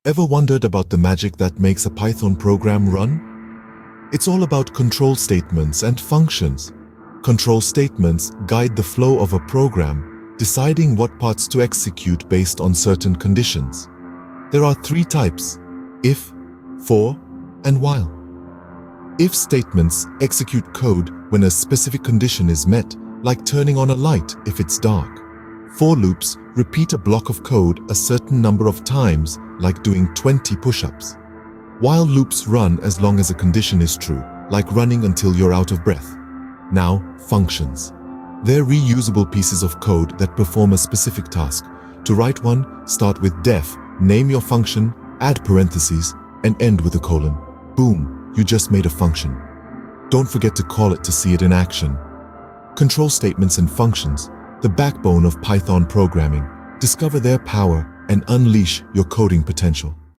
Ever wondered about the magic that makes a Python program run? It's all about control statements and functions. Control statements guide the flow of a program, deciding what parts to execute based on certain conditions. There are three types: if, for, and while. If statements execute code when a specific condition is met, like turning on a light if it's dark. For loops repeat a block of code a certain number of times, like doing 20 push-ups. While loops run as long as a condition is true, like running until you're out of breath. Now, functions. They're reusable pieces of code that perform a specific task. To write one, start with def, name your function, add parentheses, and end with a colon. Boom, you just made a function. Don't forget to call it to see it in action. Control statements and functions, the backbone of Python programming. Discover their power and unleash your coding potential.